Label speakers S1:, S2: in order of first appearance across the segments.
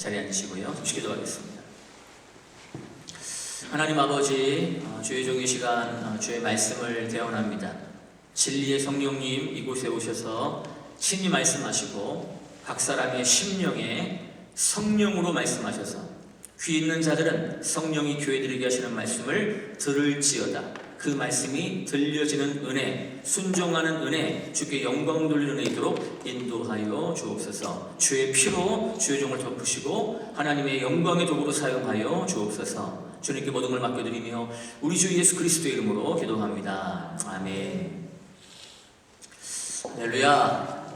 S1: 자리에 앉으시고요. 잠시 기도하겠습니다. 하나님 아버지, 주의 종의 시간 주의 말씀을 대언합니다. 진리의 성령님 이곳에 오셔서 친히 말씀하시고 각 사람의 심령에 성령으로 말씀하셔서 귀 있는 자들은 성령이 교회들에게 하시는 말씀을 들을지어다. 그 말씀이 들려지는 은혜, 순종하는 은혜, 주께 영광 돌리는 은혜 있도록 인도하여 주옵소서. 주의 피로 주의 종을 덮으시고 하나님의 영광의 도구로 사용하여 주옵소서. 주님께 모든 걸 맡겨드리며 우리 주 예수 그리스도의 이름으로 기도합니다. 아멘. 할렐루야.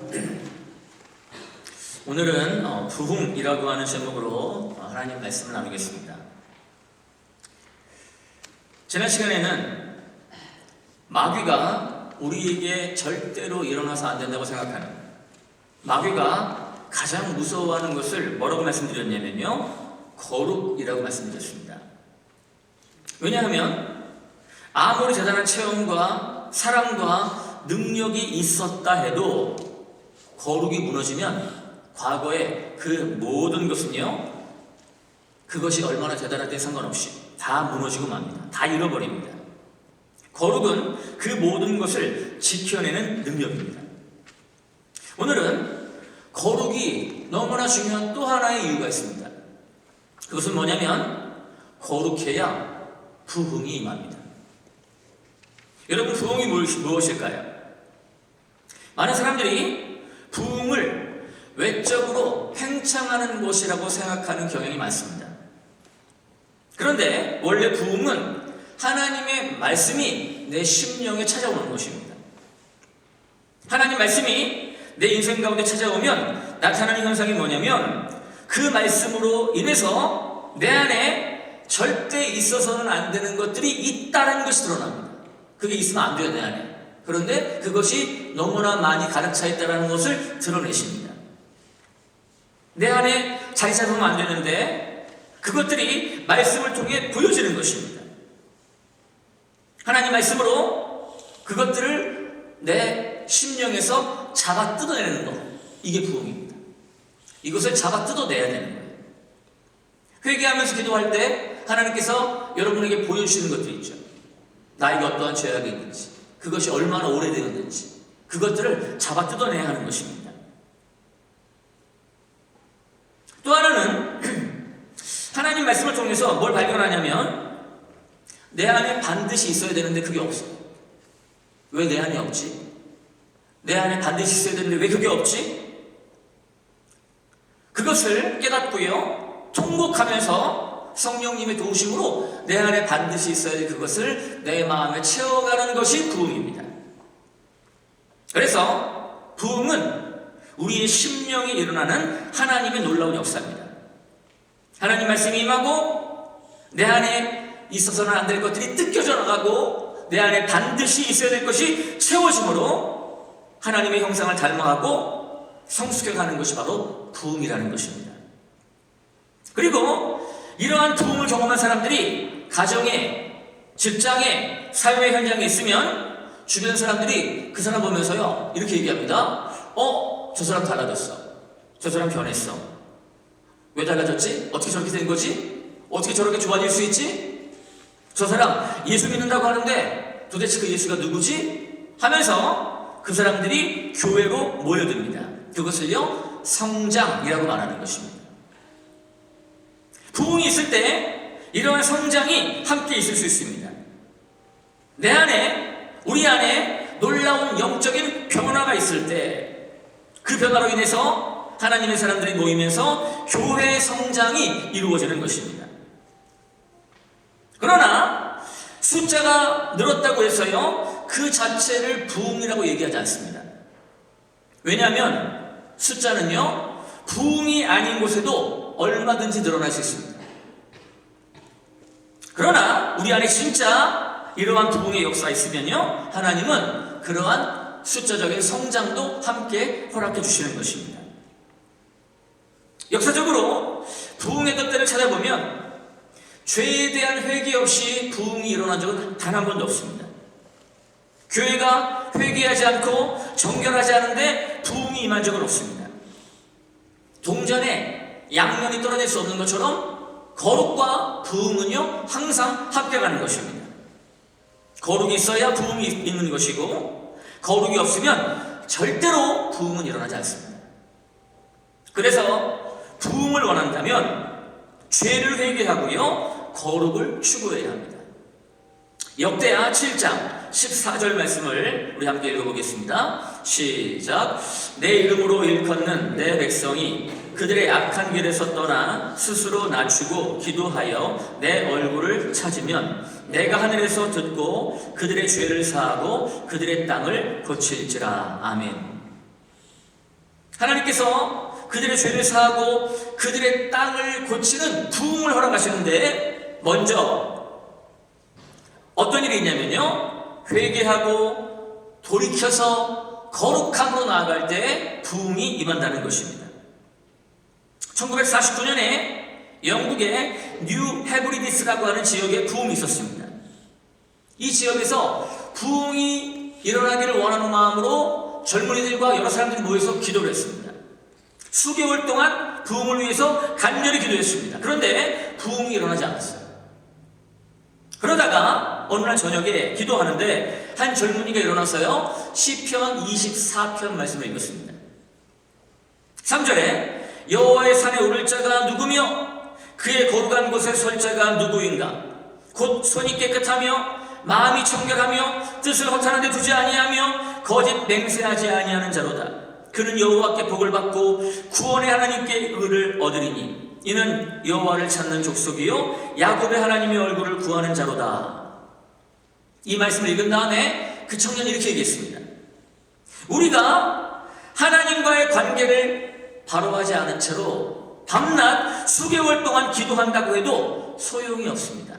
S1: 오늘은 부흥이라고 하는 제목으로 하나님 말씀을 나누겠습니다. 지난 시간에는 마귀가 우리에게 절대로 일어나서 안 된다고 생각하는, 마귀가 가장 무서워하는 것을 뭐라고 말씀드렸냐면요, 거룩이라고 말씀드렸습니다. 왜냐하면 아무리 대단한 체험과 사랑과 능력이 있었다 해도 거룩이 무너지면 과거의 그 모든 것은요, 그것이 얼마나 대단하든 상관없이 다 무너지고 맙니다. 다 잃어버립니다. 거룩은 그 모든 것을 지켜내는 능력입니다. 오늘은 거룩이 너무나 중요한 또 하나의 이유가 있습니다. 그것은 뭐냐면 거룩해야 부흥이 임합니다. 여러분, 부흥이 무엇일까요? 많은 사람들이 부흥을 외적으로 팽창하는 곳이라고 생각하는 경향이 많습니다. 그런데 원래 부흥은 하나님의 말씀이 내 심령에 찾아오는 것입니다. 하나님 말씀이 내 인생 가운데 찾아오면 나타나는 현상이 뭐냐면, 그 말씀으로 인해서 내 안에 절대 있어서는 안 되는 것들이 있다는 것이 드러납니다. 그게 있으면 안 돼요, 내 안에. 그런데 그것이 너무나 많이 가득 차 있다는 것을 드러내십니다. 내 안에 자리 잡으면 안 되는데 그것들이 말씀을 통해 보여지는 것입니다. 하나님 말씀으로 그것들을 내 심령에서 잡아 뜯어내는 것, 이게 부흥입니다. 이것을 잡아 뜯어내야 되는 거예요. 회개하면서 기도할 때 하나님께서 여러분에게 보여주시는 것들이 있죠. 나에게 어떠한 죄악이 있는지, 그것이 얼마나 오래되었는지, 그것들을 잡아 뜯어내야 하는 것입니다. 또 하나는 하나님 말씀을 통해서 뭘 발견하냐면, 내 안에 반드시 있어야 되는데 그게 없어요. 왜 내 안에 없지? 내 안에 반드시 있어야 되는데 왜 그게 없지? 그것을 깨닫고요, 통곡하면서 성령님의 도우심으로 내 안에 반드시 있어야 될 그것을 내 마음에 채워가는 것이 부흥입니다. 그래서 부흥은 우리의 심령에 일어나는 하나님의 놀라운 역사입니다. 하나님 말씀이 임하고 내 안에 있어서는 안 될 것들이 뜯겨져 나가고 내 안에 반드시 있어야 될 것이 채워짐으로 하나님의 형상을 닮아가고 성숙해가는 것이 바로 부흥이라는 것입니다. 그리고 이러한 부흥을 경험한 사람들이 가정에, 직장에, 사회 현장에 있으면 주변 사람들이 그 사람 보면서요, 이렇게 얘기합니다. 저 사람 달라졌어. 저 사람 변했어. 왜 달라졌지? 어떻게 저렇게 된 거지? 어떻게 저렇게 좋아질 수 있지? 저 사람 예수 믿는다고 하는데 도대체 그 예수가 누구지? 하면서 그 사람들이 교회로 모여듭니다. 그것을요, 성장이라고 말하는 것입니다. 부흥이 있을 때 이러한 성장이 함께 있을 수 있습니다. 내 안에, 우리 안에 놀라운 영적인 변화가 있을 때 그 변화로 인해서 하나님의 사람들이 모이면서 교회의 성장이 이루어지는 것입니다. 그러나 숫자가 늘었다고 해서요, 그 자체를 부흥이라고 얘기하지 않습니다. 왜냐하면 숫자는요, 부흥이 아닌 곳에도 얼마든지 늘어날 수 있습니다. 그러나 우리 안에 진짜 이러한 부흥의 역사가 있으면요, 하나님은 그러한 숫자적인 성장도 함께 허락해 주시는 것입니다. 역사적으로 부흥의 것들을 찾아보면 죄에 대한 회개 없이 부흥이 일어난 적은 단 한 번도 없습니다. 교회가 회개하지 않고 정결하지 않은데 부흥이 임한 적은 없습니다. 동전에 양면이 떨어질 수 없는 것처럼 거룩과 부흥은요 항상 함께 가는 것입니다. 거룩이 있어야 부흥이 있는 것이고 거룩이 없으면 절대로 부흥은 일어나지 않습니다. 그래서 부흥을 원한다면 죄를 회개하고요 거룩을 추구해야 합니다. 역대하 7장 14절 말씀을 우리 함께 읽어보겠습니다. 시작. 내 이름으로 일컫는 내 백성이 그들의 악한 길에서 떠나 스스로 낮추고 기도하여 내 얼굴을 찾으면 내가 하늘에서 듣고 그들의 죄를 사하고 그들의 땅을 고칠지라. 아멘. 하나님께서 그들의 죄를 사하고 그들의 땅을 고치는 부흥을 허락하시는데 먼저 어떤 일이 있냐면요 회개하고 돌이켜서 거룩함으로 나아갈 때 부흥이 임한다는 것입니다. 1949년에 영국의 뉴 헤브리디스라고 하는 지역에 부흥이 있었습니다. 이 지역에서 부흥이 일어나기를 원하는 마음으로 젊은이들과 여러 사람들이 모여서 기도를 했습니다. 수개월 동안 부흥을 위해서 간절히 기도했습니다. 그런데 부흥이 일어나지 않았어요. 그러다가 어느 날 저녁에 기도하는데 한 젊은이가 일어나서요 시편 24편 말씀을 읽었습니다. 3절에 여호와의 산에 오를 자가 누구며 그의 거룩한 곳에 설 자가 누구인가? 곧 손이 깨끗하며 마음이 청결하며 뜻을 허탄한 데 두지 아니하며 거짓 맹세하지 아니하는 자로다. 그는 여호와께 복을 받고 구원의 하나님께 의를 얻으리니 이는 여호와를 찾는 족속이요 야곱의 하나님의 얼굴을 구하는 자로다. 이 말씀을 읽은 다음에 그 청년이 이렇게 얘기했습니다. 우리가 하나님과의 관계를 바로 하지 않은 채로 밤낮 수개월 동안 기도한다고 해도 소용이 없습니다.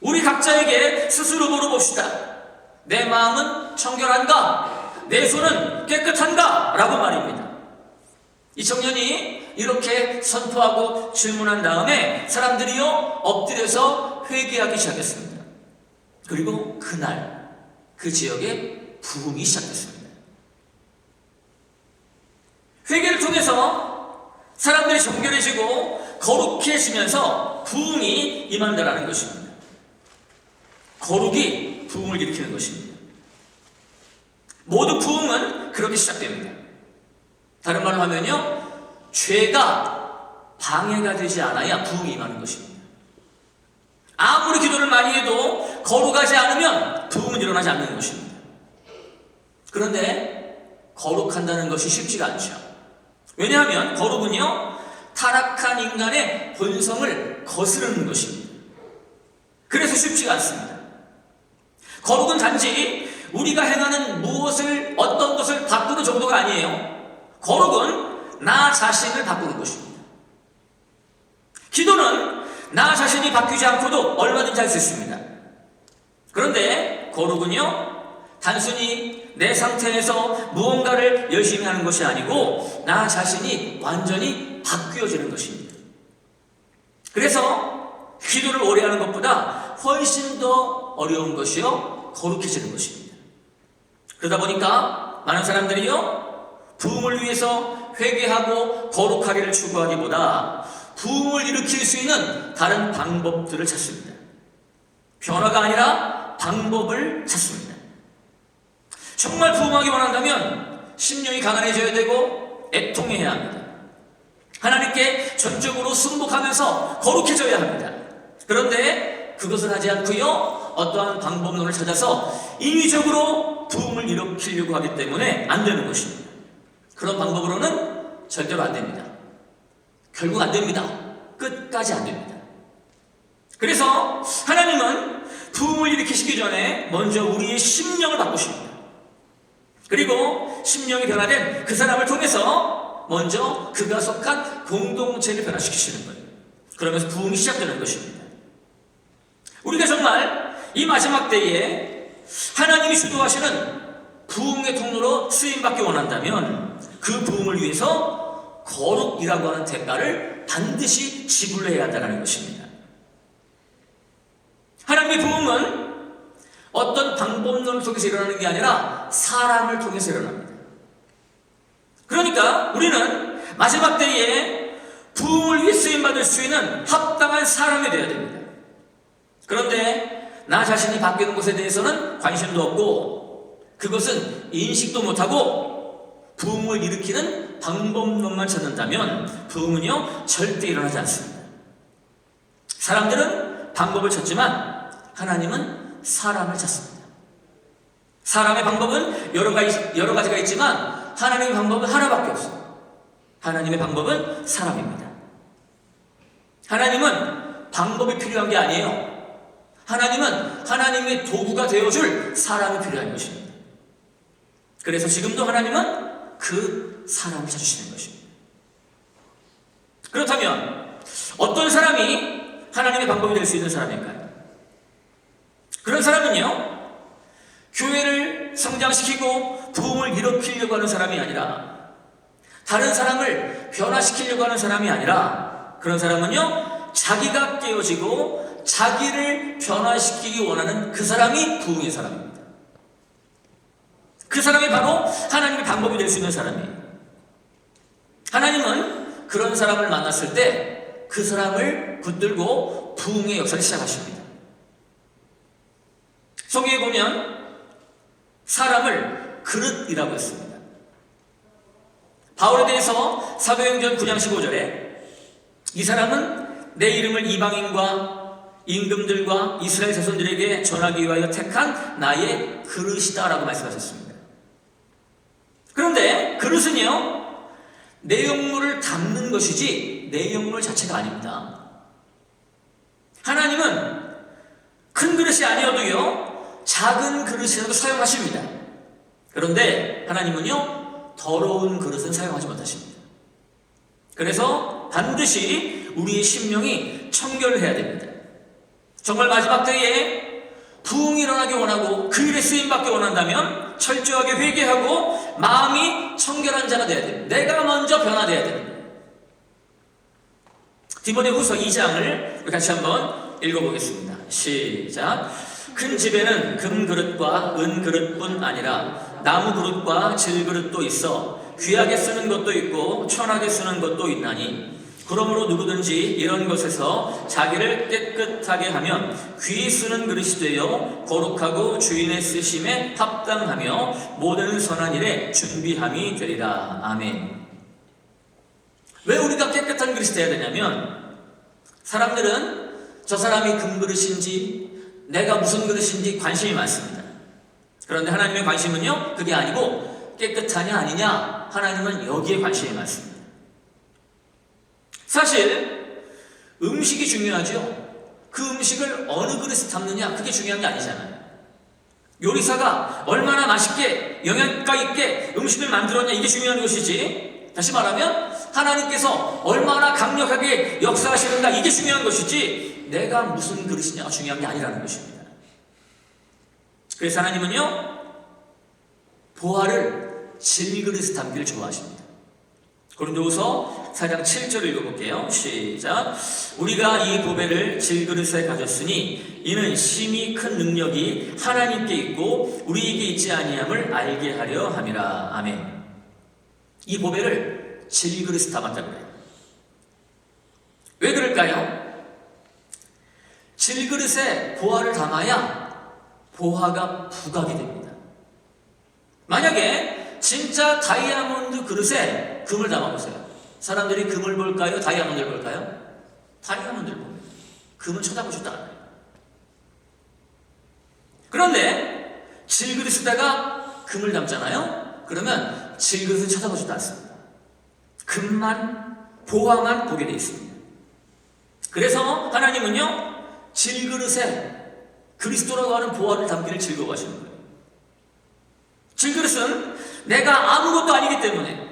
S1: 우리 각자에게 스스로 물어봅시다. 내 마음은 청결한가? 내 손은 깨끗한가? 라고 말입니다. 이 청년이 이렇게 선포하고 질문한 다음에 사람들이요 엎드려서 회개하기 시작했습니다. 그리고 그날 그 지역에 부흥이 시작됐습니다. 회개를 통해서 사람들이 정결해지고 거룩해지면서 부흥이 임한다라는 것입니다. 거룩이 부흥을 일으키는 것입니다. 모두 부흥은 그렇게 시작됩니다. 다른 말로 하면요 죄가 방해가 되지 않아야 부흥이 임하는 것입니다. 아무리 기도를 많이 해도 거룩하지 않으면 부흥은 일어나지 않는 것입니다. 그런데 거룩한다는 것이 쉽지가 않죠. 왜냐하면 거룩은요 타락한 인간의 본성을 거스르는 것입니다. 그래서 쉽지가 않습니다. 거룩은 단지 우리가 행하는 무엇을 어떤 것을 바꾸는 정도가 아니에요. 거룩은 나 자신을 바꾸는 것입니다. 기도는 나 자신이 바뀌지 않고도 얼마든지 할 수 있습니다. 그런데 거룩은요 단순히 내 상태에서 무언가를 열심히 하는 것이 아니고 나 자신이 완전히 바뀌어지는 것입니다. 그래서 기도를 오래 하는 것보다 훨씬 더 어려운 것이요 거룩해지는 것입니다. 그러다 보니까 많은 사람들이요 부흥을 위해서 회개하고 거룩하기를 추구하기보다 부흥을 일으킬 수 있는 다른 방법들을 찾습니다. 변화가 아니라 방법을 찾습니다. 정말 부흥하기 원한다면 심령이 가난해져야 되고 애통해야 합니다. 하나님께 전적으로 순복하면서 거룩해져야 합니다. 그런데 그것을 하지 않고요 어떠한 방법론을 찾아서 인위적으로 부흥을 일으키려고 하기 때문에 안 되는 것입니다. 그런 방법으로는 절대로 안 됩니다. 결국 안 됩니다. 끝까지 안 됩니다. 그래서 하나님은 부흥을 일으키시기 전에 먼저 우리의 심령을 바꾸십니다. 그리고 심령이 변화된 그 사람을 통해서 먼저 그가 속한 공동체를 변화시키시는 거예요. 그러면서 부흥이 시작되는 것입니다. 우리가 정말 이 마지막 때에 하나님이 주도하시는 부흥의 통로로 쓰임받기 원한다면 그 부흥을 위해서 거룩이라고 하는 대가를 반드시 지불해야 한다는 것입니다. 하나님의 부흥은 어떤 방법론을 통해서 일어나는 게 아니라 사람을 통해서 일어납니다. 그러니까 우리는 마지막 때에 부흥을 위해 쓰임받을 수 있는 합당한 사람이 되어야 됩니다. 그런데 나 자신이 바뀌는 것에 대해서는 관심도 없고 그것은 인식도 못하고 부흥을 일으키는 방법론만 찾는다면 부흥은요 절대 일어나지 않습니다. 사람들은 방법을 찾지만 하나님은 사람을 찾습니다. 사람의 방법은 여러 가지가 있지만 하나님의 방법은 하나밖에 없어요. 하나님의 방법은 사람입니다. 하나님은 방법이 필요한 게 아니에요. 하나님은 하나님의 도구가 되어줄 사람이 필요한 것입니다. 그래서 지금도 하나님은 그 사람을 찾으시는 것입니다. 그렇다면 어떤 사람이 하나님의 방법이 될 수 있는 사람일까요? 그런 사람은요 교회를 성장시키고 부흥을 일으키려고 하는 사람이 아니라 다른 사람을 변화시키려고 하는 사람이 아니라 그런 사람은요 자기가 깨어지고 자기를 변화시키기 원하는 그 사람이 부흥의 사람입니다. 그 사람이 바로 하나님의 방법이 될 수 있는 사람이에요. 하나님은 그런 사람을 만났을 때 그 사람을 붙들고 부흥의 역사를 시작하십니다. 성경에 보면 사람을 그릇이라고 했습니다. 바울에 대해서 사도행전 9장 15절에 이 사람은 내 이름을 이방인과 임금들과 이스라엘 자손들에게 전하기 위하여 택한 나의 그릇이다 라고 말씀하셨습니다. 그런데 그릇은요 내용물을 담는 것이지 내용물 자체가 아닙니다. 하나님은 큰 그릇이 아니어도요 작은 그릇이라도 사용하십니다. 그런데 하나님은요 더러운 그릇은 사용하지 못하십니다. 그래서 반드시 우리의 심령이 청결해야 됩니다. 정말 마지막 때에 부흥이 일어나기 원하고 그 일에 쓰임받기 원한다면 철저하게 회개하고 마음이 청결한 자가 되어야 됩니다. 내가 먼저 변화되어야 됩니다. 디모데후서 2장을 같이 한번 읽어보겠습니다. 시작. 큰 집에는 금 그릇과 은 그릇뿐 아니라 나무 그릇과 질 그릇도 있어 귀하게 쓰는 것도 있고 천하게 쓰는 것도 있나니 그러므로 누구든지 이런 것에서 자기를 깨끗하게 하면 귀히 쓰는 그릇이 되어 거룩하고 주인의 쓰심에 합당하며 모든 선한 일에 준비함이 되리라. 아멘. 왜 우리가 깨끗한 그릇이 되어야 되냐면 사람들은 저 사람이 금그릇인지 내가 무슨 그릇인지 관심이 많습니다. 그런데 하나님의 관심은요 그게 아니고 깨끗하냐 아니냐 하나님은 여기에 관심이 많습니다. 사실 음식이 중요하죠. 그 음식을 어느 그릇에 담느냐 그게 중요한 게 아니잖아요. 요리사가 얼마나 맛있게 영양가 있게 음식을 만들었냐 이게 중요한 것이지, 다시 말하면 하나님께서 얼마나 강력하게 역사하시는가 이게 중요한 것이지 내가 무슨 그릇이냐가 중요한 게 아니라는 것입니다. 그래서 하나님은요 보화를 질그릇에 담기를 좋아하십니다. 고린도후서 4장 7절 읽어볼게요. 시작. 우리가 이 보배를 질그릇에 가졌으니 이는 심히 큰 능력이 하나님께 있고 우리에게 있지 아니함을 알게 하려 함이라. 아멘. 이 보배를 질그릇에 담았다고 그래요. 왜 그럴까요? 질그릇에 보화를 담아야 보화가 부각이 됩니다. 만약에 진짜 다이아몬드 그릇에 금을 담아보세요. 사람들이 금을 볼까요? 다이아몬드를 볼까요? 다이아몬드를 봅니다. 금은 쳐다보지도 않아요. 그런데 질그릇에다가 금을 담잖아요? 그러면 질그릇은 쳐다보지도 않습니다. 금만, 보화만 보게 되어 있습니다. 그래서 하나님은요 질그릇에 그리스도라고 하는 보화를 담기를 즐거워하시는 거예요. 질그릇은 내가 아무것도 아니기 때문에,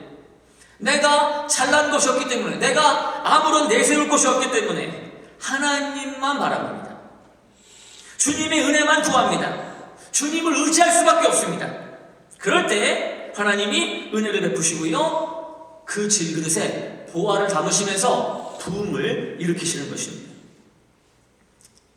S1: 내가 잘난 것이 없기 때문에, 내가 아무런 내세울 것이 없기 때문에 하나님만 바라봅니다. 주님의 은혜만 구합니다. 주님을 의지할 수밖에 없습니다. 그럴 때 하나님이 은혜를 베푸시고요 그 질그릇에 보화를 담으시면서 부흥을 일으키시는 것입니다.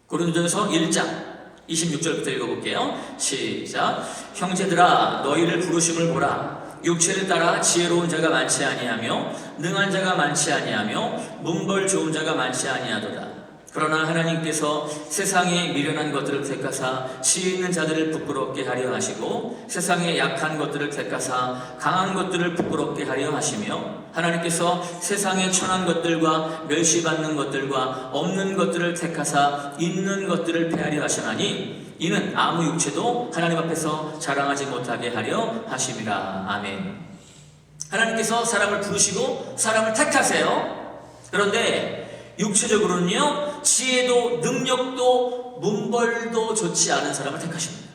S1: 고린도전서 1장 26절부터 읽어볼게요. 시작. 형제들아 너희를 부르심을 보라. 육체를 따라 지혜로운 자가 많지 아니하며 능한 자가 많지 아니하며 문벌 좋은 자가 많지 아니하도다. 그러나 하나님께서 세상에 미련한 것들을 택하사 지혜 있는 자들을 부끄럽게 하려 하시고 세상에 약한 것들을 택하사 강한 것들을 부끄럽게 하려 하시며 하나님께서 세상에 천한 것들과 멸시받는 것들과 없는 것들을 택하사 있는 것들을 패하려 하시나니 이는 아무 육체도 하나님 앞에서 자랑하지 못하게 하려 하심이라. 아멘. 하나님께서 사람을 부르시고 사람을 택하세요. 그런데 육체적으로는요, 지혜도 능력도 문벌도 좋지 않은 사람을 택하십니다.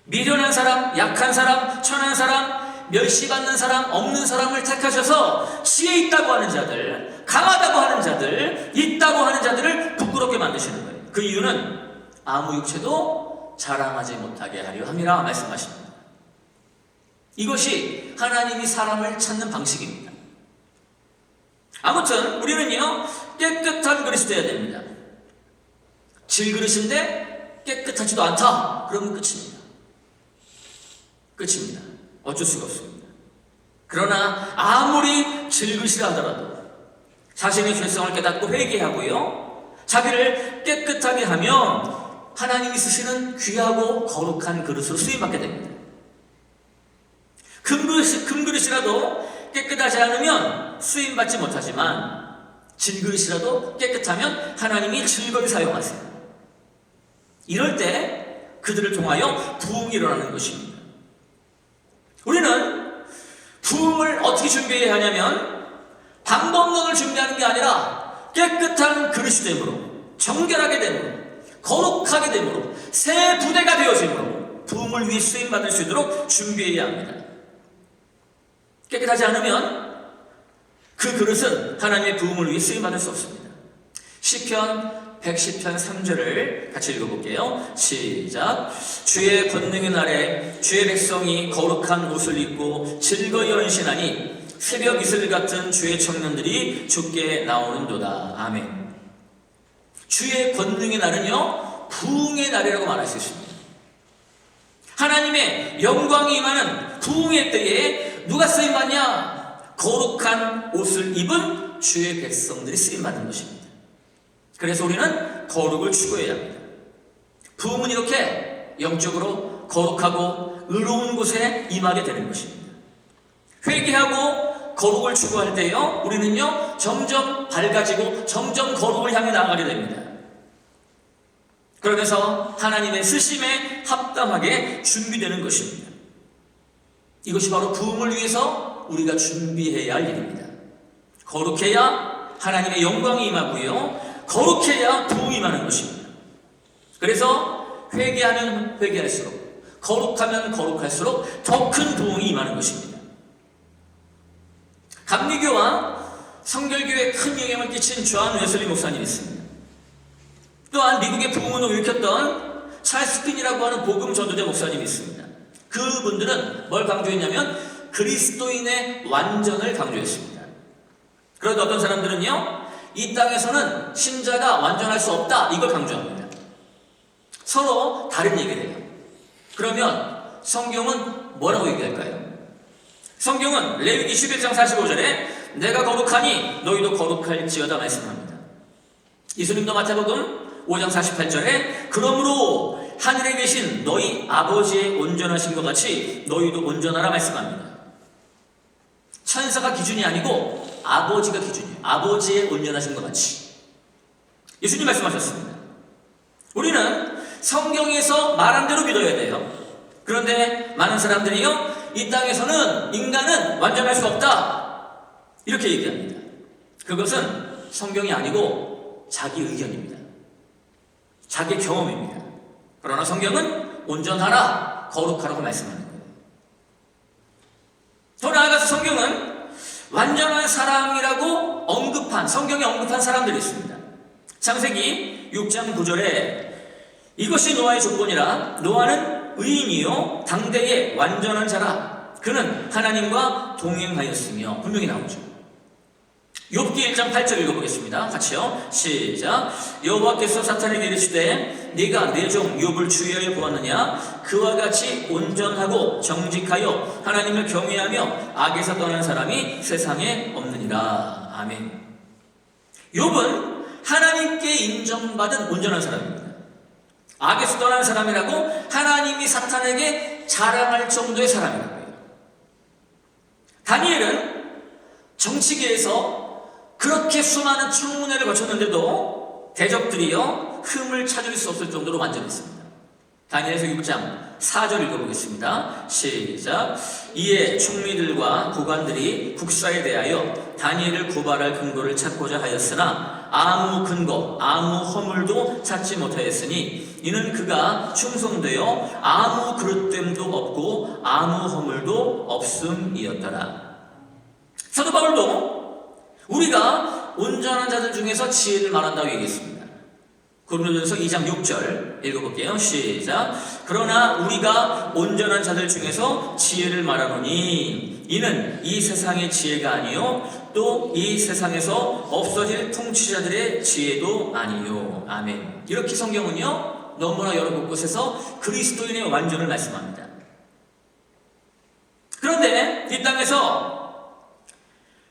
S1: 미련한 사람, 약한 사람, 천한 사람, 멸시받는 사람, 없는 사람을 택하셔서 지혜 있다고 하는 자들, 강하다고 하는 자들, 있다고 하는 자들을 부끄럽게 만드시는 거예요. 그 이유는 아무 육체도 자랑하지 못하게 하려 함이라 말씀하십니다. 이것이 하나님이 사람을 찾는 방식입니다. 아무튼 우리는요, 깨끗한 그릇이 되어야 됩니다. 질그릇인데 깨끗하지도 않다, 그러면 끝입니다. 끝입니다. 어쩔 수가 없습니다. 그러나 아무리 질그릇이라 하더라도 자신의 죄성을 깨닫고 회개하고요, 자기를 깨끗하게 하면 하나님이 쓰시는 귀하고 거룩한 그릇으로 쓰임받게 됩니다. 금그릇이라도 깨끗하지 않으면 쓰임받지 못하지만 질그릇이라도 깨끗하면 하나님이 즐거이 사용하세요. 이럴 때 그들을 통하여 부흥이 일어나는 것입니다. 우리는 부흥을 어떻게 준비해야 하냐면 방법론을 준비하는 게 아니라 깨끗한 그릇이 됨으로, 정결하게 됨으로, 거룩하게 됨으로, 새 부대가 되어짐으로 부흥을 위해 쓰임받을 수 있도록 준비해야 합니다. 깨끗하지 않으면 그 그릇은 하나님의 부흥을 위해 쓰임받을 수 없습니다. 시편 110편 3절을 같이 읽어볼게요. 시작. 주의 권능의 날에 주의 백성이 거룩한 옷을 입고 즐거이 헌신하니 새벽 이슬 같은 주의 청년들이 주께 나오는도다. 아멘. 주의 권능의 날은요, 부흥의 날이라고 말할 수 있습니다. 하나님의 영광이 임하는 부흥의 때에 누가 쓰임받냐? 거룩한 옷을 입은 주의 백성들이 쓰임받는 것입니다. 그래서 우리는 거룩을 추구해야 합니다. 부흥은 이렇게 영적으로 거룩하고 의로운 곳에 임하게 되는 것입니다. 회개하고 거룩을 추구할 때요, 우리는요, 점점 밝아지고 점점 거룩을 향해 나아가게 됩니다. 그러면서 하나님의 쓰심에 합당하게 준비되는 것입니다. 이것이 바로 부흥을 위해서 우리가 준비해야 할 일입니다. 거룩해야 하나님의 영광이 임하고요, 거룩해야 부흥이 임하는 것입니다. 그래서 회개하면 회개할수록, 거룩하면 거룩할수록 더 큰 부흥이 임하는 것입니다. 감리교와 성결교에 큰 영향을 끼친 존 웨슬리 목사님이 있습니다. 또한 미국의 부흥을 일으켰던 찰스 핀이라고 하는 복음 전도자 목사님이 있습니다. 그분들은 뭘 강조했냐면 그리스도인의 완전을 강조했습니다. 그런데 어떤 사람들은요, 이 땅에서는 신자가 완전할 수 없다, 이걸 강조합니다. 서로 다른 얘기를 해요. 그러면 성경은 뭐라고 얘기할까요? 성경은 레위기 11장 45절에 내가 거룩하니 너희도 거룩할지어다 말씀합니다. 예수님도 마태복음 5장 48절에 그러므로 하늘에 계신 너희 아버지의 온전하신 것 같이 너희도 온전하라 말씀합니다. 천사가 기준이 아니고 아버지가 기준이에요. 아버지의 온전하신 것 같이. 예수님 말씀하셨습니다. 우리는 성경에서 말한 대로 믿어야 돼요. 그런데 많은 사람들이요, 이 땅에서는 인간은 완전할 수 없다, 이렇게 얘기합니다. 그것은 성경이 아니고 자기 의견입니다. 자기 경험입니다. 그러나 성경은 온전하라, 거룩하라고 말씀하는 거예요. 더 나아가서 성경은 완전한 사람이라고 성경에 언급한 사람들이 있습니다. 창세기 6장 9절에 이것이 노아의 조건이라 노아는 의인이요 당대의 완전한 자라 그는 하나님과 동행하였으며, 분명히 나오죠. 욥기 1장 8절 읽어보겠습니다. 같이요. 시작. 여호와께서 사탄에게 이르시되 네가 내 종 욥을 주의하여 보았느냐? 그와 같이 온전하고 정직하여 하나님을 경외하며 악에서 떠난 사람이 세상에 없느니라. 아멘. 욥은 하나님께 인정받은 온전한 사람입니다. 악에서 떠난 사람이라고 하나님이 사탄에게 자랑할 정도의 사람이라고요. 다니엘은 정치계에서 그렇게 수많은 청문회를 거쳤는데도 대적들이요 흠을 찾을 수 없을 정도로 완전했습니다. 다니엘서 6장 4절 읽어보겠습니다. 시작. 이에 총리들과 고관들이 국사에 대하여 다니엘을 고발할 근거를 찾고자 하였으나 아무 근거, 아무 허물도 찾지 못하였으니 이는 그가 충성되어 아무 그릇됨도 없고 아무 허물도 없음이었더라. 사도 바울도 우리가 온전한 자들 중에서 지혜를 말한다고 얘기했습니다. 고린도전서 2장 6절 읽어볼게요. 시작. 그러나 우리가 온전한 자들 중에서 지혜를 말하노니 이는 이 세상의 지혜가 아니요 또 이 세상에서 없어질 통치자들의 지혜도 아니요. 아멘. 이렇게 성경은요 너무나 여러 곳곳에서 그리스도인의 완전을 말씀합니다. 그런데 이 땅에서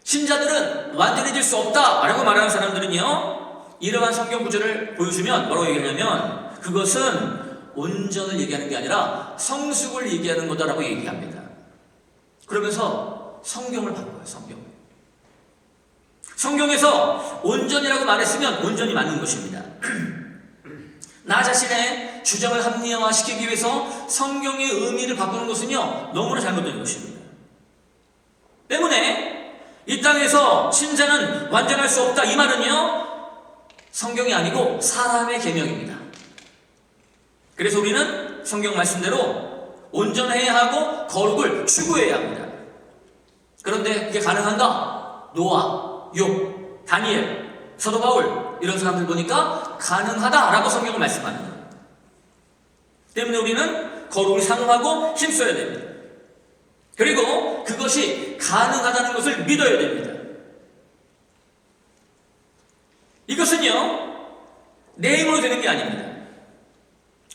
S1: 신자들은 완전해질 수 없다라고 말하는 사람들은요 이러한 성경 구절을 보여주면 뭐라고 얘기하냐면 그것은 온전을 얘기하는 게 아니라 성숙을 얘기하는 거다라고 얘기합니다. 그러면서 성경을 바꿔요. 성경에서 온전이라고 말했으면 온전이 맞는 것입니다. 나 자신의 주장을 합리화시키기 위해서 성경의 의미를 바꾸는 것은요 너무나 잘못된 것입니다. 때문에 이 땅에서 신자는 완전할 수 없다 이 말은요 성경이 아니고 사람의 계명입니다. 그래서 우리는 성경 말씀대로 온전해야 하고 거룩을 추구해야 합니다. 그런데 그게 가능한가? 노아, 욥, 다니엘, 사도 바울 이런 사람들 보니까 가능하다라고 성경을 말씀합니다. 때문에 우리는 거룩을 상호하고 힘써야 됩니다. 그리고 그것이 가능하다는 것을 믿어야 됩니다. 이것은요 내 힘으로 되는 게 아닙니다.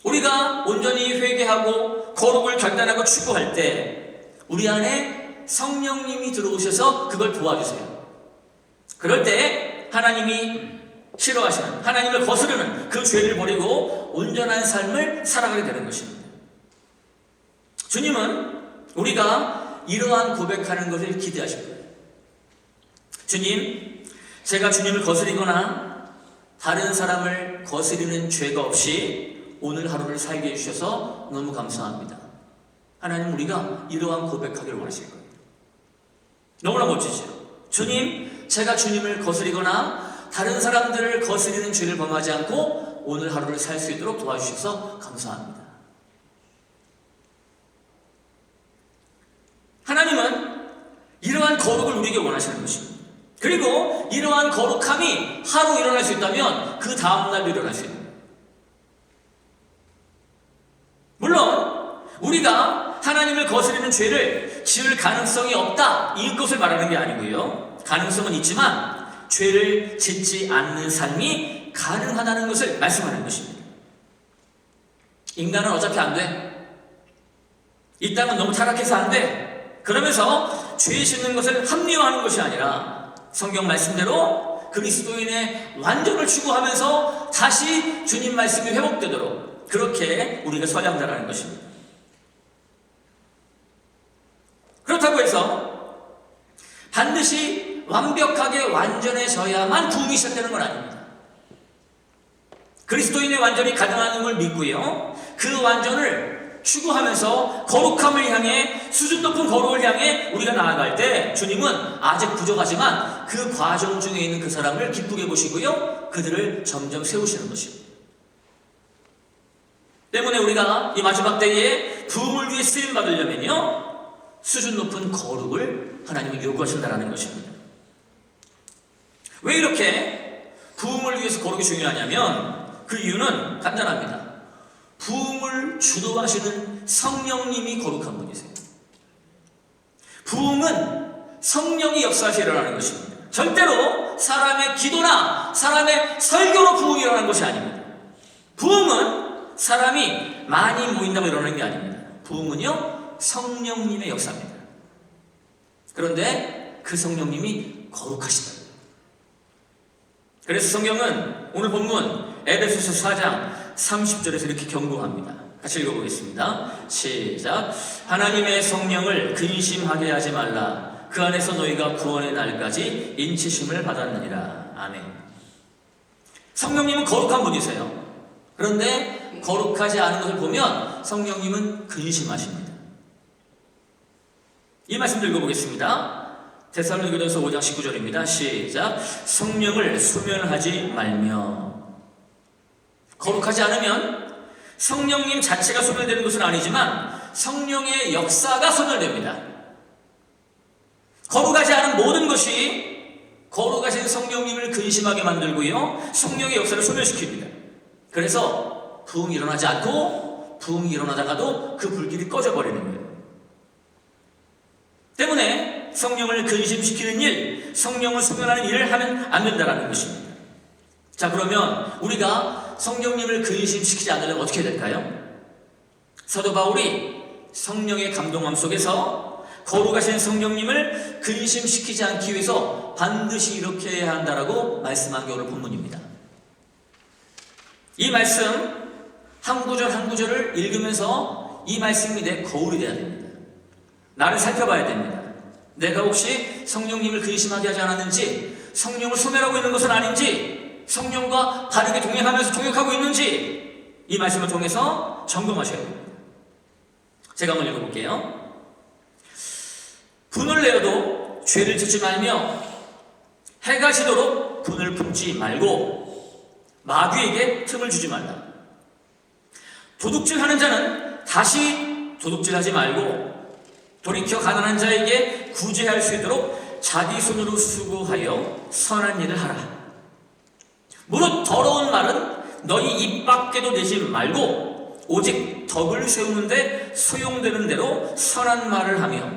S1: 우리가 온전히 회개하고 거룩을 결단하고 추구할 때 우리 안에 성령님이 들어오셔서 그걸 도와주세요. 그럴 때 하나님이 싫어하시는, 하나님을 거스르는 그 죄를 버리고 온전한 삶을 살아가게 되는 것입니다. 주님은 우리가 이러한 고백하는 것을 기대하실 거예요. 주님, 제가 주님을 거스리거나 다른 사람을 거스리는 죄가 없이 오늘 하루를 살게 해주셔서 너무 감사합니다. 하나님, 우리가 이러한 고백하기를 원하실 거예요. 너무나 멋지죠? 주님, 제가 주님을 거스리거나 다른 사람들을 거스리는 죄를 범하지 않고 오늘 하루를 살 수 있도록 도와주셔서 감사합니다. 하나님은 이러한 거룩을 우리에게 원하시는 것입니다. 그리고 이러한 거룩함이 하루 일어날 수 있다면 그 다음날도 일어날 수 있습니다. 물론 우리가 하나님을 거스리는 죄를 지을 가능성이 없다 이것을 말하는 게 아니고요. 가능성은 있지만 죄를 짓지 않는 삶이 가능하다는 것을 말씀하는 것입니다. 인간은 어차피 안 돼. 이 땅은 너무 타락해서 안 돼. 그러면서 죄 짓는 것을 합리화하는 것이 아니라 성경 말씀대로 그리스도인의 완전을 추구하면서 다시 주님 말씀이 회복되도록 그렇게 우리가 서야 한다는 것입니다. 그렇다고 해서 반드시 완벽하게 완전해져야만 부흥이 시작되는 건 아닙니다. 그리스도인의 완전이 가능한 걸 믿고요. 그 완전을 추구하면서 거룩함을 향해, 수준 높은 거룩을 향해 우리가 나아갈 때 주님은 아직 부족하지만 그 과정 중에 있는 그 사람을 기쁘게 보시고요. 그들을 점점 세우시는 것입니다. 때문에 우리가 이 마지막 때에 부흥을 위해 쓰임 받으려면요. 수준 높은 거룩을 하나님이 요구하신다는 것입니다. 왜 이렇게 부흥을 위해서 거룩이 중요하냐면 그 이유는 간단합니다. 부흥을 주도하시는 성령님이 거룩한 분이세요. 부흥은 성령이 역사하셔서 일어나는 것입니다. 절대로 사람의 기도나 사람의 설교로 부흥이 일어나는 것이 아닙니다. 부흥은 사람이 많이 모인다고 일어나는 게 아닙니다. 부흥은요, 성령님의 역사입니다. 그런데 그 성령님이 거룩하시다. 그래서 성경은 오늘 본문 에베소서 4장 30절에서 이렇게 경고합니다. 같이 읽어보겠습니다. 시작. 하나님의 성령을 근심하게 하지 말라. 그 안에서 너희가 구원의 날까지 인치심을 받았느니라. 아멘. 성령님은 거룩한 분이세요. 그런데 거룩하지 않은 것을 보면 성령님은 근심하십니다. 이 말씀도 읽어보겠습니다. 데살로니가전서 5장 19절입니다. 시작. 성령을 소멸하지 말며. 거룩하지 않으면 성령님 자체가 소멸되는 것은 아니지만 성령의 역사가 소멸됩니다. 거룩하지 않은 모든 것이 거룩하신 성령님을 근심하게 만들고요, 성령의 역사를 소멸시킵니다. 그래서 부흥이 일어나지 않고 부흥이 일어나다가도 그 불길이 꺼져버리는 거예요. 때문에 성령을 근심시키는 일, 성령을 소멸하는 일을 하면 안 된다는 것입니다. 자, 그러면 우리가 성령님을 근심시키지 않으려면 어떻게 될까요? 사도 바울이 성령의 감동함 속에서 거룩하신 성령님을 근심시키지 않기 위해서 반드시 이렇게 해야 한다라고 말씀한 게 오늘 본문입니다. 이 말씀 한 구절 한 구절을 읽으면서 이 말씀이 내 거울이 되어야 됩니다. 나를 살펴봐야 됩니다. 내가 혹시 성령님을 근심하게 하지 않았는지, 성령을 소멸하고 있는 것은 아닌지, 성령과 바르게 동행하면서 동역하고 있는지 이 말씀을 통해서 점검하셔야 됩니다. 제가 한번 읽어볼게요. 분을 내어도 죄를 짓지 말며 해가 지도록 분을 품지 말고 마귀에게 틈을 주지 말라. 도둑질하는 자는 다시 도둑질하지 말고 돌이켜 가난한 자에게 구제할 수 있도록 자기 손으로 수고하여 선한 일을 하라. 무릇 더러운 말은 너희 입 밖에도 내지 말고 오직 덕을 세우는데 소용되는 대로 선한 말을 하며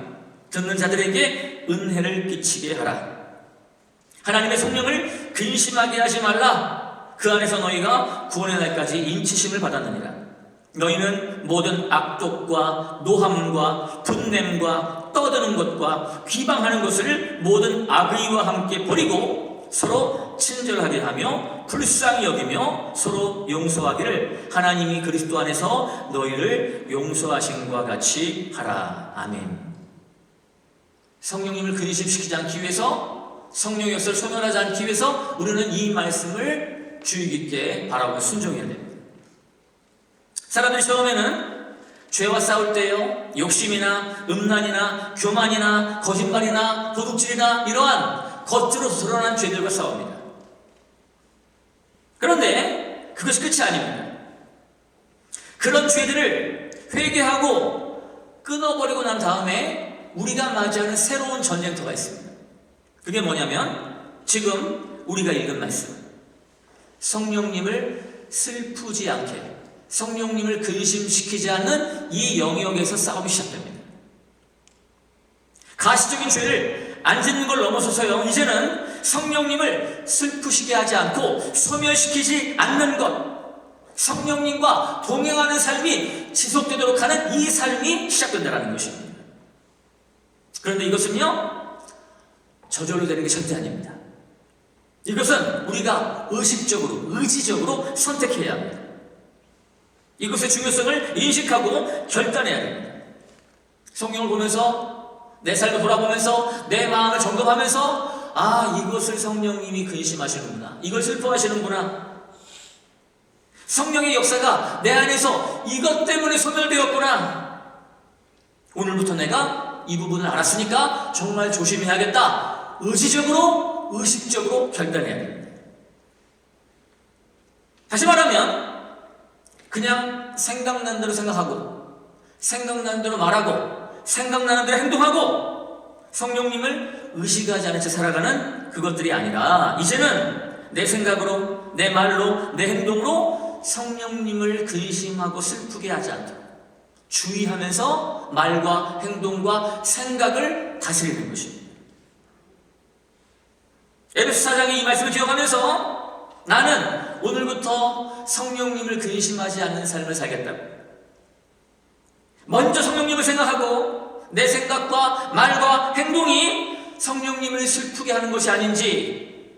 S1: 듣는 자들에게 은혜를 끼치게 하라. 하나님의 성령을 근심하게 하지 말라. 그 안에서 너희가 구원의 날까지 인치심을 받았느니라. 너희는 모든 악독과 노함과 분냄과 떠드는 것과 비방하는 것을 모든 악의와 함께 버리고 서로 친절하게 하며 불쌍히 여기며 서로 용서하기를 하나님이 그리스도 안에서 너희를 용서하신 것 같이 하라. 아멘. 성령님을 근심시키지 않기 위해서, 성령의 역사를 소멸하지 않기 위해서 우리는 이 말씀을 주의 깊게 바라보고 순종해야 됩니다. 사람들이 처음에는 죄와 싸울 때요, 욕심이나 음란이나 교만이나 거짓말이나 도둑질이나 이러한 겉으로 드러난 죄들과 싸웁니다. 그런데 그것이 끝이 아닙니다. 그런 죄들을 회개하고 끊어버리고 난 다음에 우리가 맞이하는 새로운 전쟁터가 있습니다. 그게 뭐냐면 지금 우리가 읽은 말씀, 성령님을 슬프지 않게, 성령님을 근심시키지 않는 이 영역에서 싸움이 시작됩니다. 가시적인 죄를 안 짓는 걸 넘어서서요, 이제는 성령님을 슬프시게 하지 않고 소멸시키지 않는 것, 성령님과 동행하는 삶이 지속되도록 하는 이 삶이 시작된다는 것입니다. 그런데 이것은요, 저절로 되는 게 절대 아닙니다. 이것은 우리가 의식적으로, 의지적으로 선택해야 합니다. 이것의 중요성을 인식하고 결단해야 됩니다. 성경을 보면서, 내 삶을 돌아보면서, 내 마음을 점검하면서, 아, 이것을 성령님이 근심하시는구나, 이걸 슬퍼하시는구나, 성령의 역사가 내 안에서 이것 때문에 소멸되었구나, 오늘부터 내가 이 부분을 알았으니까 정말 조심해야겠다, 의지적으로, 의식적으로 결단해야 됩니다. 다시 말하면 그냥 생각난 대로 생각하고 생각나는 대로 말하고 생각나는 대로 행동하고 성령님을 의식하지 않은 채 살아가는 그것들이 아니라, 이제는 내 생각으로, 내 말로, 내 행동으로 성령님을 근심하고 슬프게 하지 않도록 주의하면서 말과 행동과 생각을 다스리는 것입니다. 에베소 4장의 이 말씀을 기억하면서 나는 오늘부터 성령님을 근심하지 않는 삶을 살겠다고. 먼저 성령님을 생각하고 내 생각과 말과 행동이 성령님을 슬프게 하는 것이 아닌지,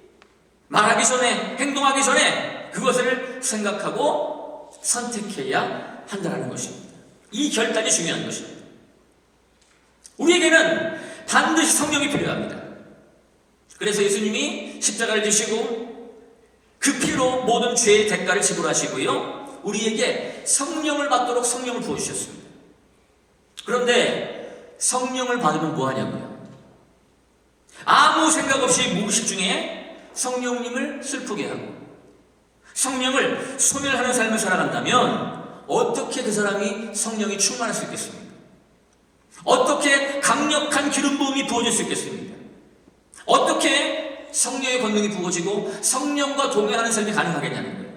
S1: 말하기 전에, 행동하기 전에 그것을 생각하고 선택해야 한다는 것입니다. 이 결단이 중요한 것입니다. 우리에게는 반드시 성령이 필요합니다. 그래서 예수님이 십자가를 지시고 그 피로 모든 죄의 대가를 지불하시고요, 우리에게 성령을 받도록 성령을 부어주셨습니다. 그런데 성령을 받으면 뭐하냐고요? 아무 생각 없이 무의식 중에 성령님을 슬프게 하고 성령을 소멸하는 삶을 살아간다면 어떻게 그 사람이 성령이 충만할 수 있겠습니까? 어떻게 강력한 기름 부음이 부어질 수 있겠습니까? 어떻게 성령의 권능이 부어지고 성령과 동행하는 삶이 가능하겠냐는 거예요.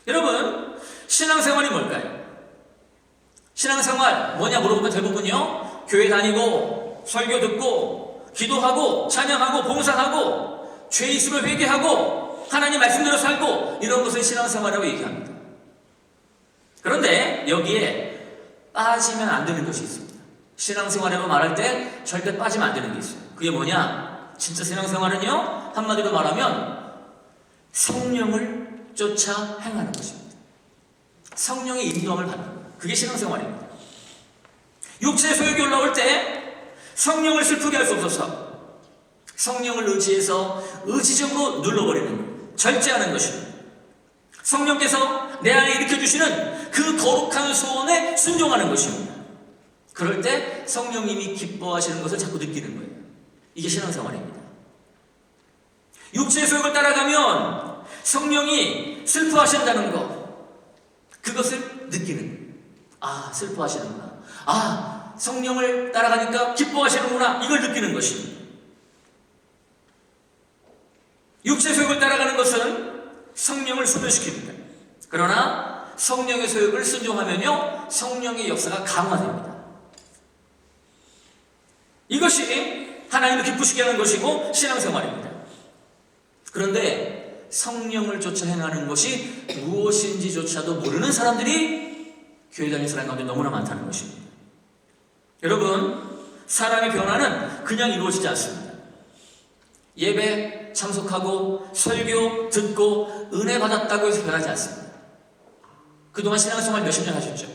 S1: 여러분, 신앙생활이 뭘까요? 신앙생활 뭐냐 물어보면 대부분요, 교회 다니고 설교 듣고 기도하고 찬양하고 봉사하고 죄 있으면 회개하고 하나님 말씀대로 살고 이런 것을 신앙생활이라고 얘기합니다. 그런데 여기에 빠지면 안 되는 것이 있습니다. 신앙생활이라고 말할 때 절대 빠지면 안 되는 게 있어요. 그게 뭐냐? 진짜 신앙생활은요, 한마디로 말하면 성령을 쫓아 행하는 것입니다. 성령의 인도함을 받는 거예요. 그게 신앙생활입니다. 육체의 소욕이 올라올 때 성령을 슬프게 할 수 없어서 성령을 의지해서 의지적으로 눌러버리는 거예요. 절제하는 것입니다. 성령께서 내 안에 일으켜주시는 그 거룩한 소원에 순종하는 것입니다. 그럴 때 성령님이 기뻐하시는 것을 자꾸 느끼는 거예요. 이게 신앙생활입니다. 육체의 소욕을 따라가면 성령이 슬퍼하신다는 것, 그것을 느끼는 거예요. 아, 슬퍼하시는구나. 아, 성령을 따라가니까 기뻐하시는구나. 이걸 느끼는 것입니다. 육체의 소욕을 따라가는 것은 성령을 소멸시킵니다. 그러나 성령의 소욕을 순종하면요, 성령의 역사가 강화됩니다. 이것이 하나님을 기쁘시게 하는 것이고 신앙생활입니다. 그런데 성령을 쫓아 행하는 것이 무엇인지조차도 모르는 사람들이 교회 다니는 사람 가운데 너무나 많다는 것입니다. 여러분, 사람의 변화는 그냥 이루어지지 않습니다. 예배 참석하고 설교 듣고 은혜 받았다고 해서 변하지 않습니다. 그동안 신앙생활 몇십 년 하셨죠?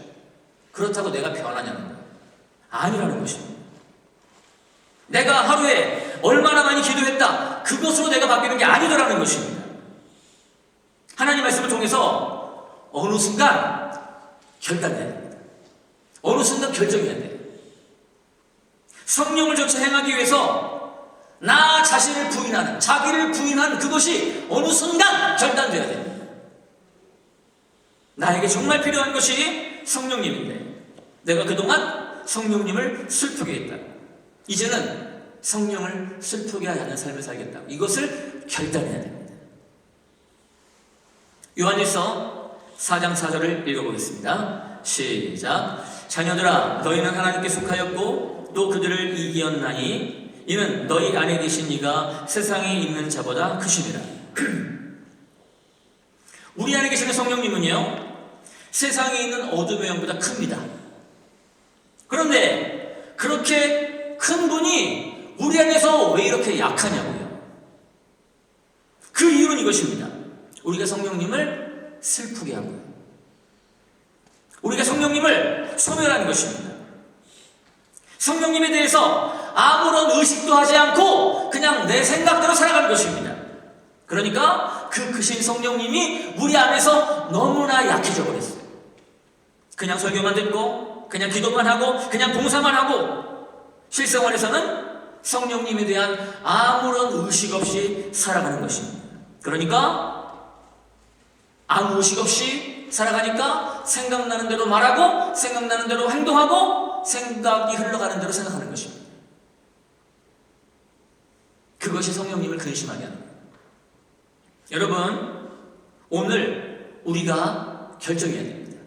S1: 그렇다고 내가 변하냐는 거예요. 아니라는 것입니다. 내가 하루에 얼마나 많이 기도했다, 그것으로 내가 바뀌는 게 아니더라는 것입니다. 하나님 말씀을 통해서 어느 순간 결단해야 됩니다. 어느 순간 결정해야 돼요. 성령을 쫓아 행하기 위해서 나 자신을 부인하는, 자기를 부인하는 그것이 어느 순간 결단돼야 됩니다. 나에게 정말 필요한 것이 성령님인데 내가 그동안 성령님을 슬프게 했다. 이제는 성령을 슬프게 하지 않는 삶을 살겠다. 이것을 결단해야 됩니다. 요한일서 4장 4절을 읽어보겠습니다. 시작. 자녀들아, 너희는 하나님께 속하였고 또 그들을 이기었나니 이는 너희 안에 계신 이가 세상에 있는 자보다 크심이라. 우리 안에 계시는 성령님은요, 세상에 있는 어둠의 영보다 큽니다. 그런데 그렇게 큰 분이 우리 안에서 왜 이렇게 약하냐고요. 그 이유는 이것입니다. 우리가 성령님을 슬프게 한 거예요. 우리가 성령님을 소멸한 것입니다. 성령님에 대해서 아무런 의식도 하지 않고 그냥 내 생각대로 살아가는 것입니다. 그러니까 그 크신 성령님이 우리 안에서 너무나 약해져 버렸어요. 그냥 설교만 듣고 그냥 기도만 하고 그냥 봉사만 하고 실생활에서는 성령님에 대한 아무런 의식 없이 살아가는 것입니다. 그러니까 아무 의식 없이 살아가니까 생각나는 대로 말하고 생각나는 대로 행동하고 생각이 흘러가는 대로 생각하는 것입니다. 그것이 성령님을 근심하게 하는 거예요. 여러분, 오늘 우리가 결정해야 됩니다.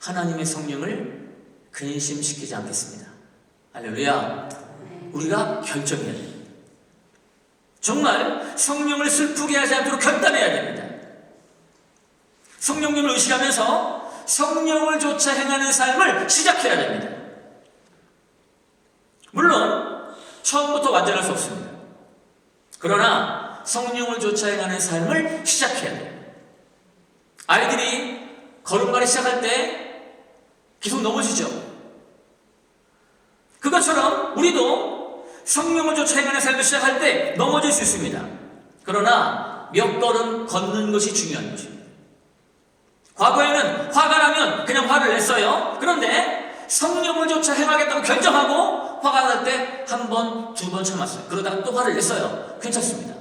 S1: 하나님의 성령을 근심시키지 않겠습니다. 할렐루야. 우리가 결정해야 됩니다. 정말 성령을 슬프게 하지 않도록 결단해야 됩니다. 성령님을 의식하면서 성령을 쫓아 행하는 삶을 시작해야 됩니다. 물론 처음부터 완전할 수 없습니다. 그러나 성령을 쫓아 행하는 삶을 시작해야 돼요. 아이들이 걸음마를 시작할 때 계속 넘어지죠. 그것처럼 우리도 성령을 쫓아 행하는 삶을 시작할 때 넘어질 수 있습니다. 그러나 몇 걸음 걷는 것이 중요한 것입니다. 과거에는 화가 나면 그냥 화를 냈어요. 그런데 성령을 쫓아 행하겠다고 결정하고 화가 날 때 한 번, 두 번 참았어요. 그러다가 또 화를 냈어요. 괜찮습니다.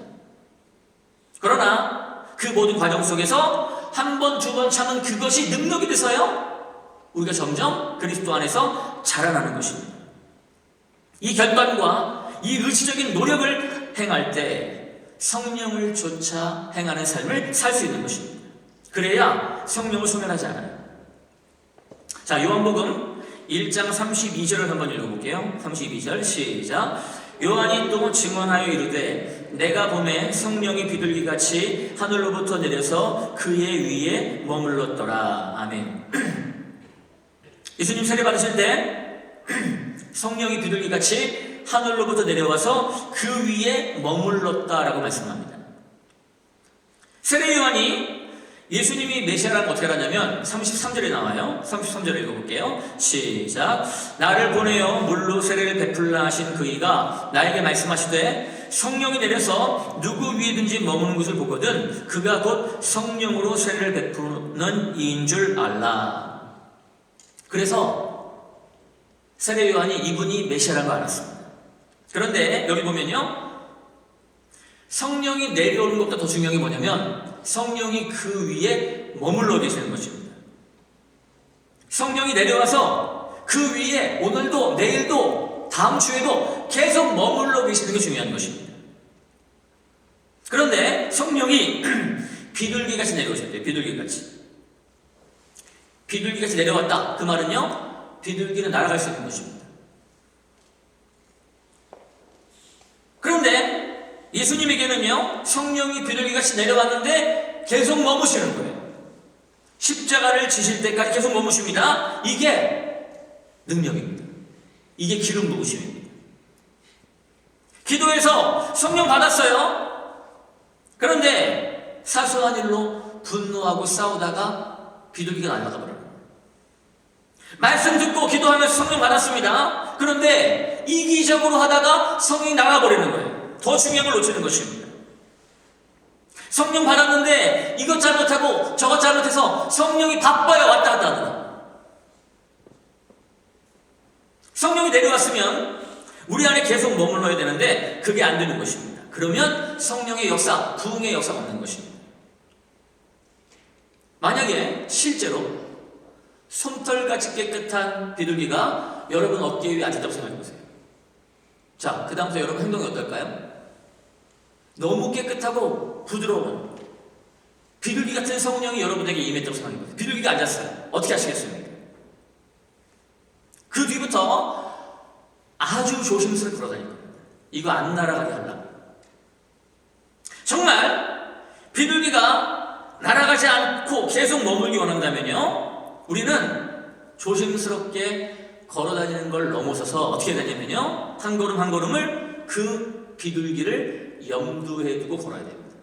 S1: 그러나 그 모든 과정 속에서 한 번, 두 번 참은 그것이 능력이 돼서요, 우리가 점점 그리스도 안에서 자라나는 것입니다. 이 결단과 이 의지적인 노력을 행할 때 성령을 쫓아 행하는 삶을 살 수 있는 것입니다. 그래야 성령을 소멸하지 않아요. 자, 요한복음 1장 32절을 한번 읽어볼게요. 32절 시작. 요한이 또 증언하여 이르되 내가 보매 성령이 비둘기같이 하늘로부터 내려서 그의 위에 머물렀더라. 아멘. 예수님 세례 받으실 때 성령이 비둘기같이 하늘로부터 내려와서 그 위에 머물렀다라고 말씀합니다. 세례 요한이 예수님이 메시아라는 걸 어떻게 알았냐면 33절에 나와요. 33절을 읽어볼게요. 시작. 나를 보내어 물로 세례를 베풀라 하신 그이가 나에게 말씀하시되 성령이 내려서 누구 위에든지 머무는 것을 보거든 그가 곧 성령으로 세례를 베푸는 이인 줄 알라. 그래서 세례 요한이 이분이 메시아라는 걸 알았습니다. 그런데 여기 보면요, 성령이 내려오는 것보다 더 중요한 게 뭐냐면 성령이 그 위에 머물러 계시는 것입니다. 성령이 내려와서 그 위에 오늘도 내일도 다음 주에도 계속 머물러 계시는 게 중요한 것입니다. 그런데 성령이 비둘기같이 내려오셨대요. 비둘기같이 내려왔다. 그 말은요, 비둘기는 날아갈 수 있는 것입니다. 그런데 예수님에게는요, 성령이 비둘기같이 내려왔는데 계속 머무시는 거예요. 십자가를 지실 때까지 계속 머무십니다. 이게 능력입니다. 이게 기름 부으심입니다. 기도해서 성령 받았어요. 그런데 사소한 일로 분노하고 싸우다가 비둘기가 날아가 버려요. 말씀 듣고 기도하면서 성령 받았습니다. 그런데 이기적으로 하다가 성령이 나가버리는 거예요. 더 중요한 걸 놓치는 것입니다. 성령 받았는데 이것 잘못하고 저것 잘못해서 성령이 바빠야 왔다 갔다 하더라. 성령이 내려왔으면 우리 안에 계속 머물러야 되는데 그게 안 되는 것입니다. 그러면 성령의 역사, 부흥의 역사가 없는 것입니다. 만약에 실제로 솜털같이 깨끗한 비둘기가 여러분 어깨 위에 앉았다고 생각해보세요. 자, 그 다음부터 여러분 행동이 어떨까요? 너무 깨끗하고 부드러운 비둘기 같은 성령이 여러분에게 임했다고 생각해보세요. 비둘기가 앉았어요. 어떻게 하시겠습니까? 그 뒤부터 아주 조심스럽게 걸어다닐 겁니다. 이거 안 날아가게 하려고. 정말 비둘기가 날아가지 않고 계속 머물기 원한다면요, 우리는 조심스럽게 걸어다니는 걸 넘어서서 어떻게 되냐면요, 한 걸음 한 걸음을 그 비둘기를 염두에 두고 걸어야 됩니다.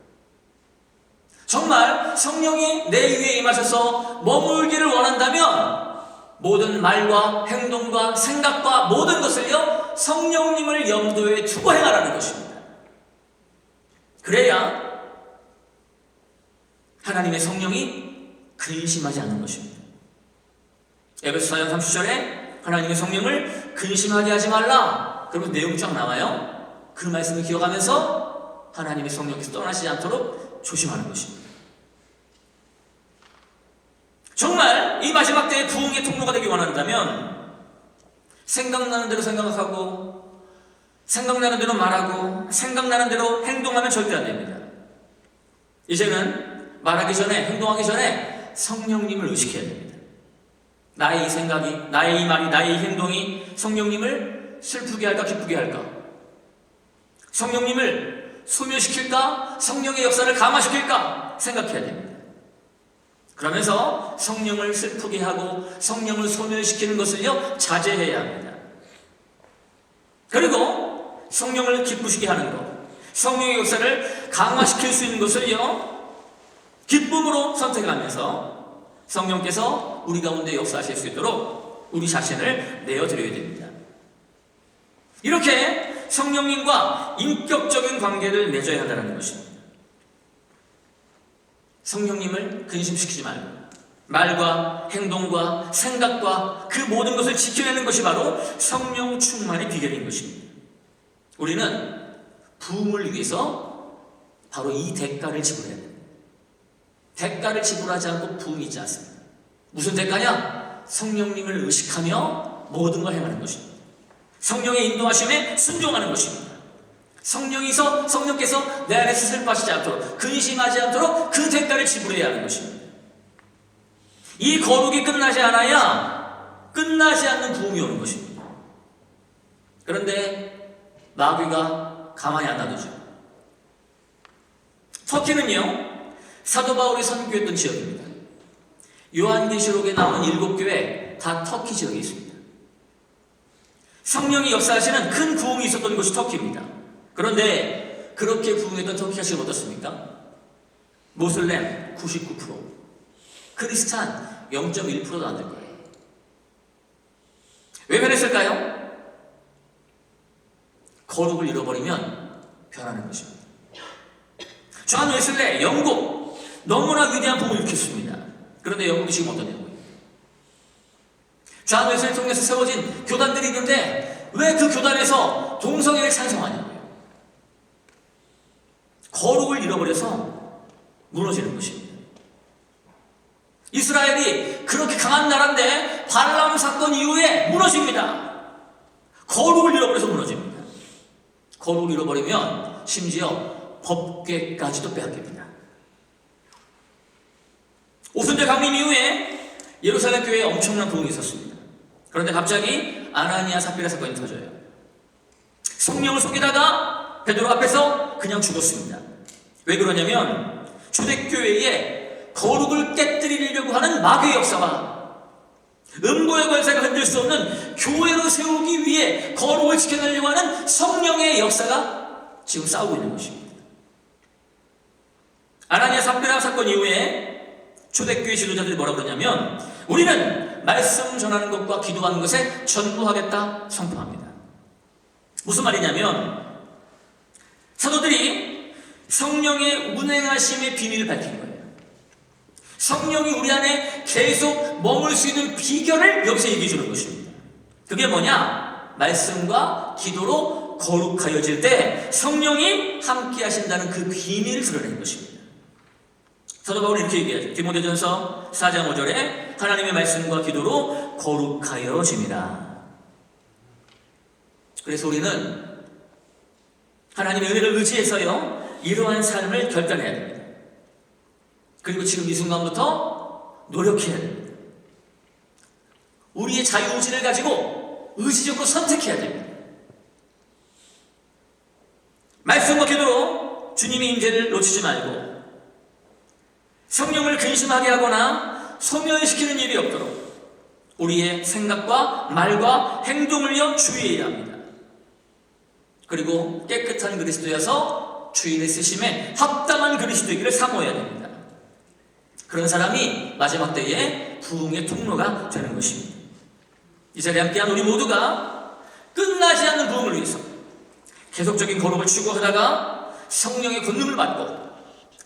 S1: 정말 성령이 내 위에 임하셔서 머물기를 원한다면 모든 말과 행동과 생각과 모든 것을요, 성령님을 염두에 두고 행하라는 것입니다. 그래야 하나님의 성령이 근심하지 않는 것입니다. 에베소 4장 30절에 하나님의 성령을 근심하게 하지 말라. 그러면 내용 쫙 나와요. 그 말씀을 기억하면서 하나님의 성령께서 떠나시지 않도록 조심하는 것입니다. 정말 이 마지막 때의 부흥의 통로가 되기 원한다면 생각나는 대로 생각하고 생각나는 대로 말하고 생각나는 대로 행동하면 절대 안 됩니다. 이제는 말하기 전에, 행동하기 전에 성령님을 의식해야 됩니다. 나의 이 생각이, 나의 이 말이, 나의 이 행동이 성령님을 슬프게 할까 기쁘게 할까, 성령님을 소멸시킬까? 성령의 역사를 강화시킬까? 생각해야 됩니다. 그러면서 성령을 슬프게 하고 성령을 소멸시키는 것을요 자제해야 합니다. 그리고 성령을 기쁘시게 하는 것, 성령의 역사를 강화시킬 수 있는 것을요 기쁨으로 선택하면서 성령께서 우리 가운데 역사하실 수 있도록 우리 자신을 내어드려야 됩니다. 이렇게 성령님과 인격적인 관계를 맺어야 한다는 것입니다. 성령님을 근심시키지 말고 말과 행동과 생각과 그 모든 것을 지켜내는 것이 바로 성령 충만의 비결인 것입니다. 우리는 부흥을 위해서 바로 이 대가를 지불해야 됩니다. 대가를 지불하지 않고 부흥이 있지 않습니다. 무슨 대가냐? 성령님을 의식하며 모든 걸 행하는 것입니다. 성령의 인도하심에 순종하는 것입니다. 성령께서 내 안에서 슬퍼하시지 않도록, 근심하지 않도록 그 대가를 지불해야 하는 것입니다. 이 거룩이 끝나지 않아야 끝나지 않는 부흥이 오는 것입니다. 그런데 마귀가 가만히 안 놔두죠. 터키는요 사도 바울이 선교했던 지역입니다. 요한계시록에 나오는 7교회 다 터키 지역에 있습니다. 성령이 역사하시는 큰 부흥이 있었던 곳이 터키입니다. 그런데 그렇게 부흥했던 터키가 지금 어떻습니까? 모슬렘 99%, 크리스찬 0.1%도 안 될 거예요. 왜 그랬을까요? 거룩을 잃어버리면 변하는 것입니다. 존 웨슬레 영국 너무나 위대한 부흥을 일으켰습니다. 그런데 영국이 지금 어떠냐고요? 존 웨슬레를 통해서 세워진 교단들이 있는데 왜 그 교단에서 동성애를 찬성하냐고요? 거룩을 잃어버려서 무너지는 것입니다. 이스라엘이 그렇게 강한 나라인데 발람 사건 이후에 무너집니다. 거룩을 잃어버려서 무너집니다. 거룩을 잃어버리면 심지어 법궤까지도 빼앗깁니다. 오순절 강림 이후에 예루살렘 교회에 엄청난 부흥이 있었습니다. 그런데 갑자기 아나니아 삽비라 사건이 터져요. 성령을 속이다가 베드로 앞에서 그냥 죽었습니다. 왜 그러냐면 초대교회에 거룩을 깨뜨리려고 하는 마귀의 역사와 음부의 권세가 흔들 수 없는 교회로 세우기 위해 거룩을 지켜내려고 하는 성령의 역사가 지금 싸우고 있는 것입니다. 아나니아 삽비라 사건 이후에 초대교회 지도자들이 뭐라고 그러냐면 우리는 말씀 전하는 것과 기도하는 것에 전부하겠다 선포합니다. 무슨 말이냐면 사도들이 성령의 운행하심의 비밀을 밝힌 거예요. 성령이 우리 안에 계속 머물 수 있는 비결을 여기서 얘기해 주는 것입니다. 그게 뭐냐? 말씀과 기도로 거룩하여질 때 성령이 함께 하신다는 그 비밀을 드러내는 것입니다. 사도 바울은 이렇게 얘기하죠. 디모데전서 4장 5절에 하나님의 말씀과 기도로 거룩하여짐이라. 그래서 우리는 하나님의 은혜를 의지해서요 이러한 삶을 결단해야 됩니다. 그리고 지금 이 순간부터 노력해야 됩니다. 우리의 자유의지를 가지고 의지적으로 선택해야 됩니다. 말씀과 기도로 주님의 임재를 놓치지 말고 성령을 근심하게 하거나 소멸시키는 일이 없도록 우리의 생각과 말과 행동을요 주의해야 합니다. 그리고 깨끗한 그리스도여서 주인의 쓰심에 합당한 그리스도이기를 사모해야 됩니다. 그런 사람이 마지막 때에 부흥의 통로가 되는 것입니다. 이 자리에 함께한 우리 모두가 끝나지 않는 부흥을 위해서 계속적인 거룩을 추구하다가 성령의 권능을 받고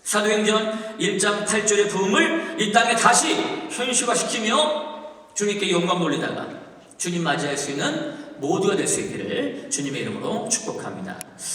S1: 사도행전 1장 8절의 부흥을 이 땅에 다시 현실화시키며 주님께 영광 돌리다가 주님 맞이할 수 있는 모두가 될 수 있기를 주님의 이름으로 축복합니다.